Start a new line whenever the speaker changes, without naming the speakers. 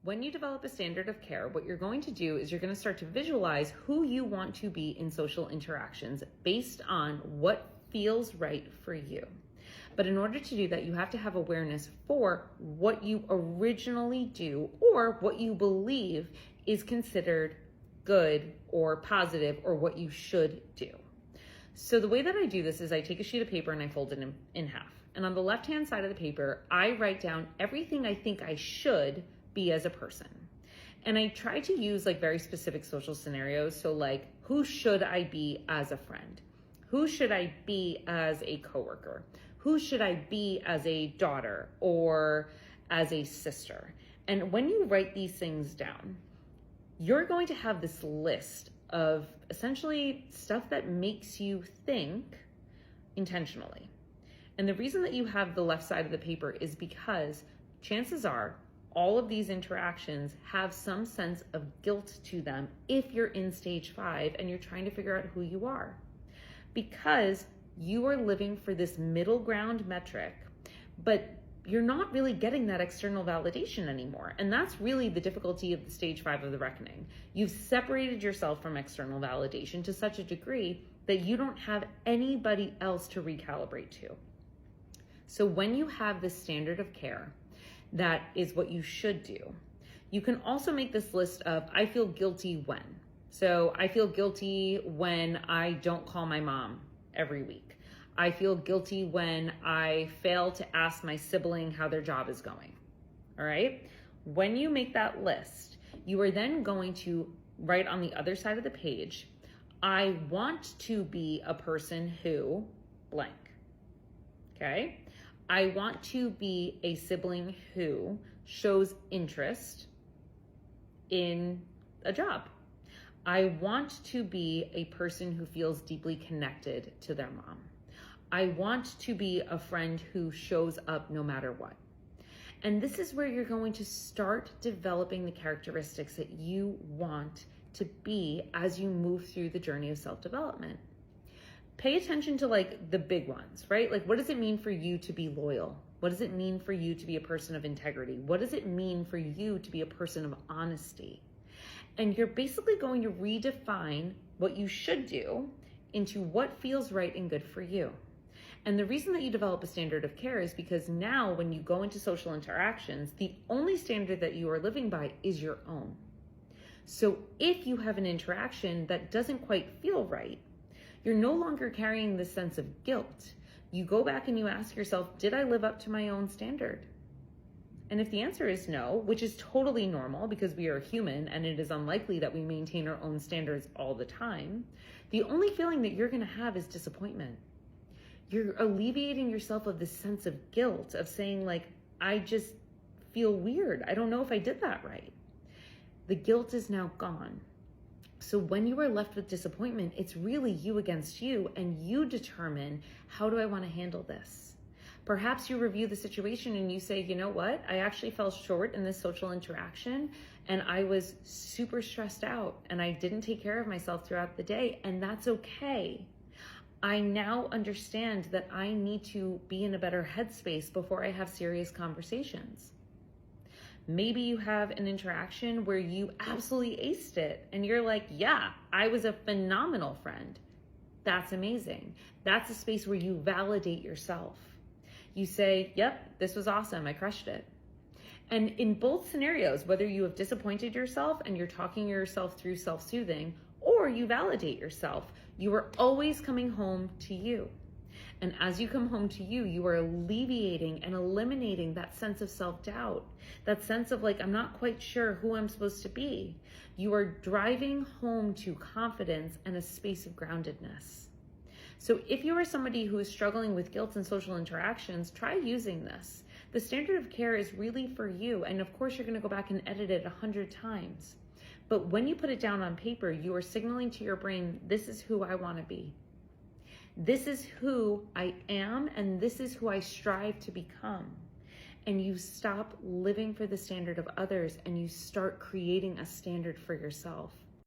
When you develop a standard of care, what you're going to do is you're going to start to visualize who you want to be in social interactions based on what feels right for you. But in order to do that, you have to have awareness for what you originally do or what you believe is considered good or positive or what you should do. So the way that I do this is I take a sheet of paper and I fold it in half. And on the left-hand side of the paper, I write down everything I think I should be as a person. And I try to use like very specific social scenarios. So like, who should I be as a friend? Who should I be as a coworker? Who should I be as a daughter or as a sister? And when you write these things down, you're going to have this list of essentially stuff that makes you think intentionally. And the reason that you have the left side of the paper is because chances are all of these interactions have some sense of guilt to them if you're in stage 5 and you're trying to figure out who you are. Because you are living for this middle ground metric, but you're not really getting that external validation anymore. And that's really the difficulty of the stage 5 of the reckoning. You've separated yourself from external validation to such a degree that you don't have anybody else to recalibrate to. So when you have this standard of care, that is what you should do. You can also make this list of, I feel guilty when. So I feel guilty when I don't call my mom every week. I feel guilty when I fail to ask my sibling how their job is going. All right. When you make that list, you are then going to write on the other side of the page, I want to be a person who blank. Okay. I want to be a sibling who shows interest in a job. I want to be a person who feels deeply connected to their mom. I want to be a friend who shows up no matter what. And this is where you're going to start developing the characteristics that you want to be as you move through the journey of self-development. Pay attention to like the big ones, right? Like, what does it mean for you to be loyal? What does it mean for you to be a person of integrity? What does it mean for you to be a person of honesty? And you're basically going to redefine what you should do into what feels right and good for you. And the reason that you develop a standard of care is because now when you go into social interactions, the only standard that you are living by is your own. So if you have an interaction that doesn't quite feel right, you're no longer carrying this sense of guilt. You go back and you ask yourself, did I live up to my own standard? And if the answer is no, which is totally normal because we are human and it is unlikely that we maintain our own standards all the time, the only feeling that you're going to have is disappointment. You're alleviating yourself of this sense of guilt of saying like, I just feel weird. I don't know if I did that right. The guilt is now gone. So when you are left with disappointment, it's really you against you, and you determine, how do I want to handle this? Perhaps you review the situation and you say, you know what? I actually fell short in this social interaction and I was super stressed out and I didn't take care of myself throughout the day, and that's okay. I now understand that I need to be in a better headspace before I have serious conversations. Maybe you have an interaction where you absolutely aced it and you're like, yeah, I was a phenomenal friend. That's amazing. That's a space where you validate yourself. You say, yep, this was awesome. I crushed it. And in both scenarios, whether you have disappointed yourself and you're talking yourself through self-soothing, or you validate yourself, you are always coming home to you. And as you come home to you, you are alleviating and eliminating that sense of self-doubt, that sense of like, I'm not quite sure who I'm supposed to be. You are driving home to confidence and a space of groundedness. So if you are somebody who is struggling with guilt in social interactions, try using this. The standard of care is really for you. And of course, you're going to go back and edit it 100 times. But when you put it down on paper, you are signaling to your brain, this is who I want to be. This is who I am, and this is who I strive to become. And you stop living for the standard of others and you start creating a standard for yourself.